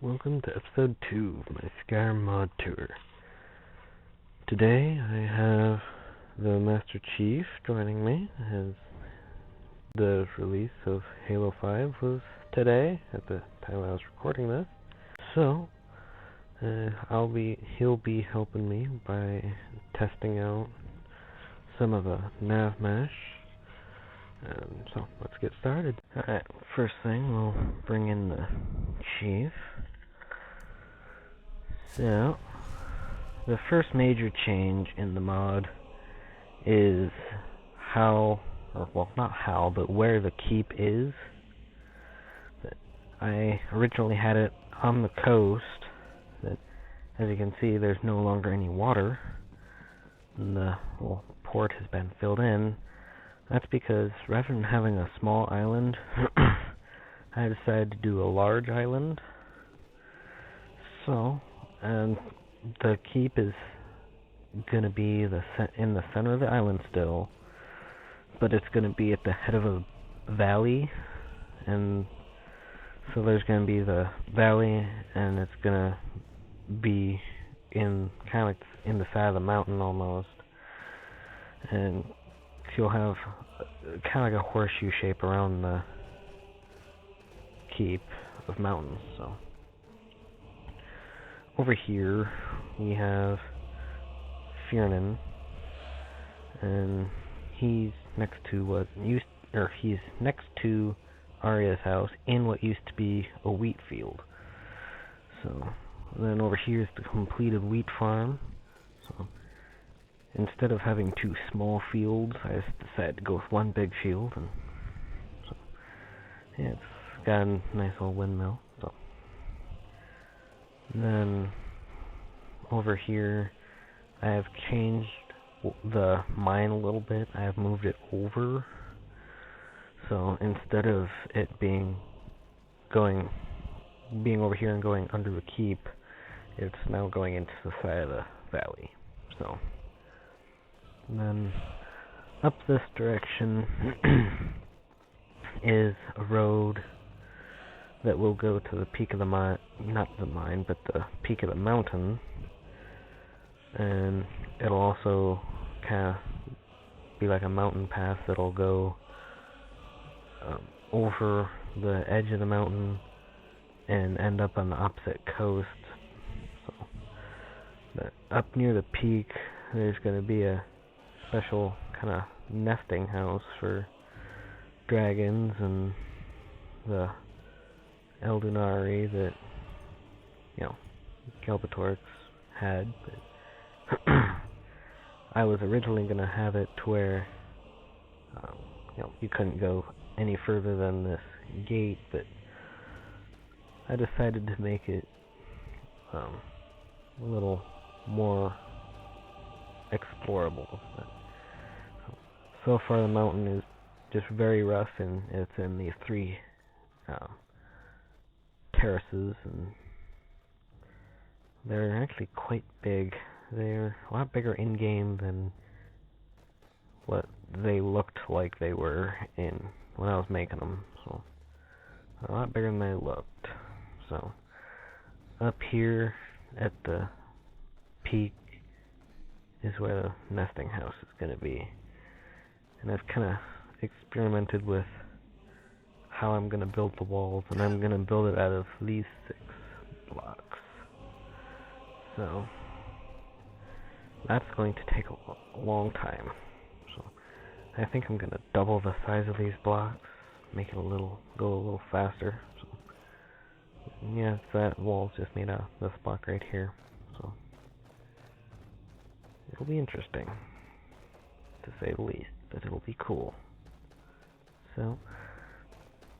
Welcome to episode 2 of my Skyrim Mod Tour. Today I have the Master Chief joining me, as the release of Halo 5 was today, at the time I was recording this. So, he'll be helping me by testing out some of the nav mesh. So, let's get started. Alright, first thing, we'll bring in the Chief. So, the first major change in the mod is where the keep is. I originally had it on the coast, but as you can see, there's no longer any water, and the little port has been filled in. That's because rather than having a small island, I decided to do a large island. So, and the keep is going to be in the center of the island still, but it's going to be at the head of a valley, and so there's going to be the valley, and it's going to be in kind of in the side of the mountain almost, and you'll have kind of like a horseshoe shape around the keep of mountains. So over here we have Fiernan, and he's next to Arya's house in what used to be a wheat field. So then over here is the completed wheat farm. So instead of having two small fields, I just decided to go with one big field, and so yeah, it's got a nice little windmill. So and then over here, I have changed the mine a little bit. I have moved it over. So instead of it being over here and going under the keep, it's now going into the side of the valley. So and then up this direction is a road that will go to the peak of the mine, not the mine, but the peak of the mountain, and it'll also kind of be like a mountain path that'll go over the edge of the mountain and end up on the opposite coast. So, but up near the peak, there's going to be a special kind of nesting house for dragons and the Eldunari that, Galbatorix had, but I was originally going to have it to where, you couldn't go any further than this gate, but I decided to make it a little more explorable. But so far the mountain is just very rough, and it's in these three terraces, and they're actually quite big. They're a lot bigger in-game than what they looked like they were when I was making them. So a lot bigger than they looked. So up here at the peak is where the nesting house is going to be, and I've kind of experimented with how I'm going to build the walls, and I'm going to build it out of these 6 blocks. So that's going to take a long time. So I think I'm going to double the size of these blocks, make it go a little faster. So yeah, that wall's just made out of this block right here. So it'll be interesting, to say the least, but it'll be cool. So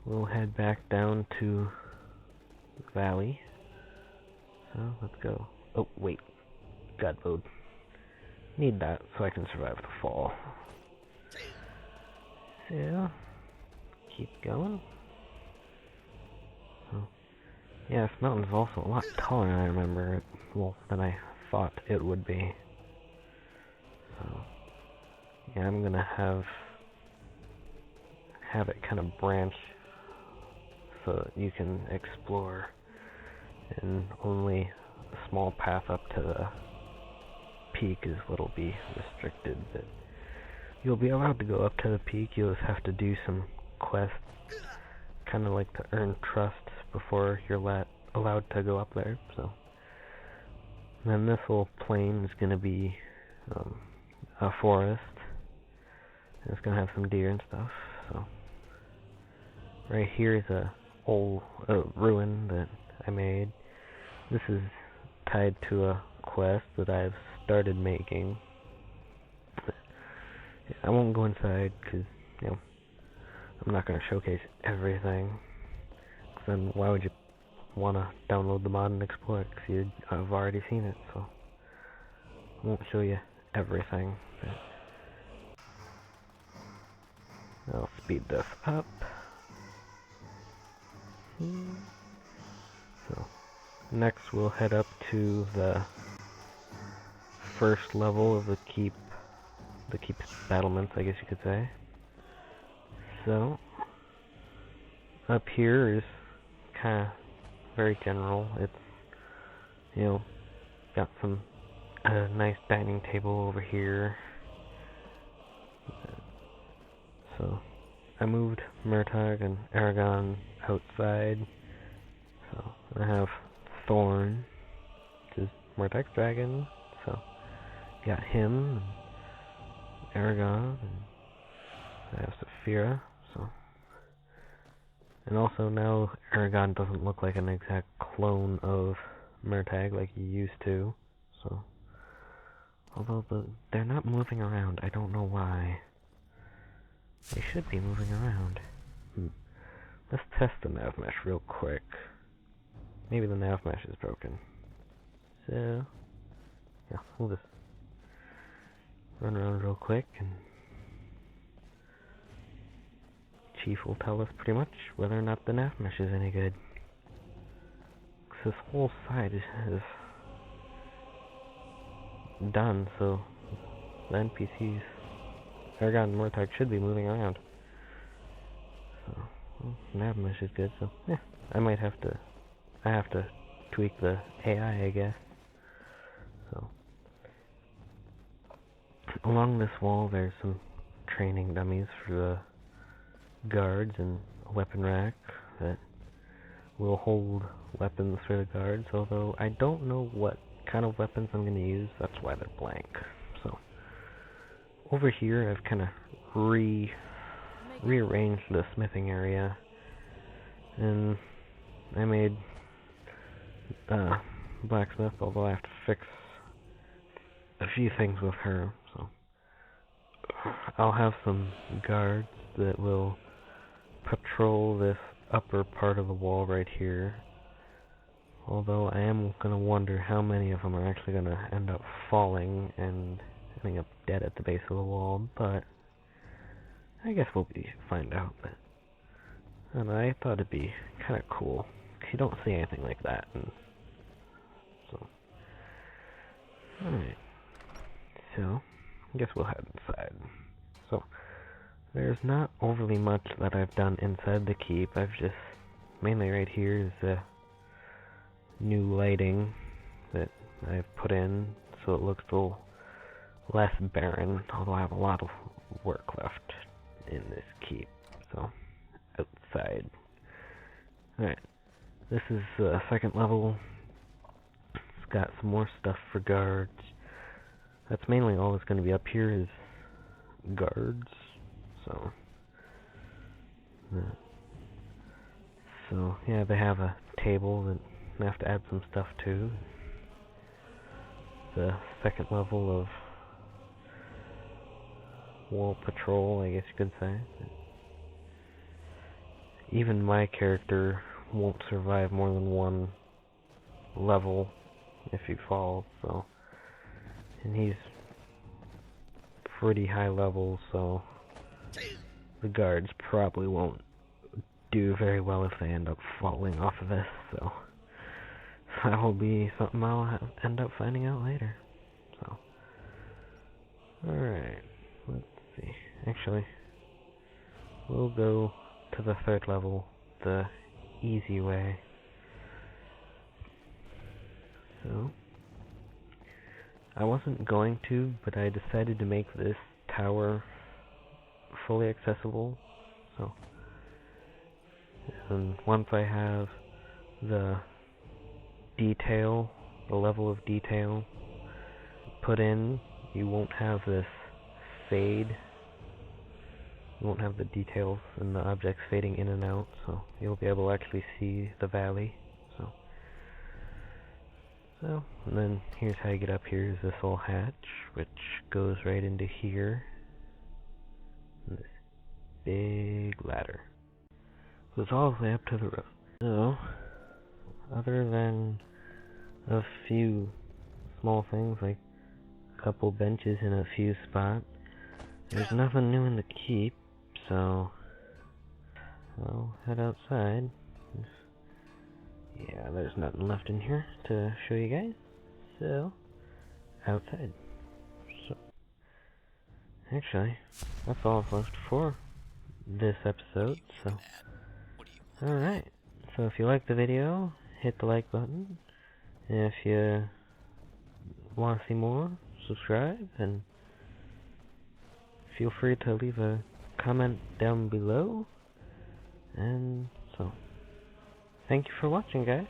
we'll head back down to the valley. So let's go. Oh, wait. God mode. Need that so I can survive the fall. So, keep going. So, yeah, this mountain is also a lot taller than I remember than I thought it would be. So, yeah, I'm gonna have it kind of branch so that you can explore and only a small path up to the peak is what'll be restricted, but you'll be allowed to go up to the peak. You'll just have to do some quests, kind of like to earn trust before you're allowed to go up there. So then this little plain is going to be a forest. It's going to have some deer and stuff. So right here is a old ruin that I made. This is tied to a quest that I've started making. I won't go inside because, you know, I'm not going to showcase everything. Then why would you want to download the mod and explore it? Because I've already seen it, so I won't show you everything. But I'll speed this up. So next we'll head up to the first level of the keep's battlements, I guess you could say. So up here is kind of very general. It's, you know, got some nice dining table over here. So I moved Murtagh and Aragon outside. So I have Thorn, which is Murtagh's dragon. So got him, and Aragon, and I have Saphira. So, and also now Aragon doesn't look like an exact clone of Murtagh like he used to. So, although they're not moving around, I don't know why. They should be moving around. Let's test the nav mesh real quick. Maybe the nav mesh is broken. So, yeah, we'll just run around real quick, and Chief will tell us pretty much whether or not the nav mesh is any good. 'Cause this whole side is done, so the NPCs, Aragon and Murtagh, should be moving around. So, well, nav mesh is good, so yeah, I have to tweak the AI, I guess. So, along this wall there's some training dummies for the guards and a weapon rack that will hold weapons for the guards, although I don't know what kind of weapons I'm going to use. That's why they're blank. So over here I've kind of rearranged the smithing area, and I made blacksmith, although I have to fix a few things with her. So I'll have some guards that will patrol this upper part of the wall right here, although I am gonna wonder how many of them are actually gonna end up falling and ending up dead at the base of the wall, but I guess we'll find out. But and I thought it'd be kind of cool, 'cause you don't see anything like that. And so, alright, so I guess we'll head inside. So there's not overly much that I've done inside the keep. I've just, mainly right here is the new lighting that I've put in, so it looks a little less barren, although I have a lot of work left in this keep. So, outside. Alright, this is the second level. It's got some more stuff for guards. That's mainly all that's going to be up here is guards. So yeah, they have a table that I have to add some stuff to. The second level of wall patrol, I guess you could say. Even my character won't survive more than one level if he falls, so, and he's pretty high level, so the guards probably won't do very well if they end up falling off of this, so that will be something I'll end up finding out later. So, alright, let's see. Actually, we'll go to the third level the easy way. I wasn't going to, but I decided to make this tower fully accessible. So, and once I have the detail, the level of detail put in, you won't have this fade. You won't have the details and the objects fading in and out, so you'll be able to actually see the valley. So, and then here's how you get up here, is this little hatch, which goes right into here. And this big ladder. So it's all the way up to the roof. So, other than a few small things, like a couple benches in a few spots, there's nothing new in the keep, so I'll head outside. Yeah, there's nothing left in here to show you guys, so outside. So, actually, that's all that's left for this episode, so alright. So if you liked the video, hit the like button. And if you want to see more, subscribe, and feel free to leave a comment down below. And so, thank you for watching, guys.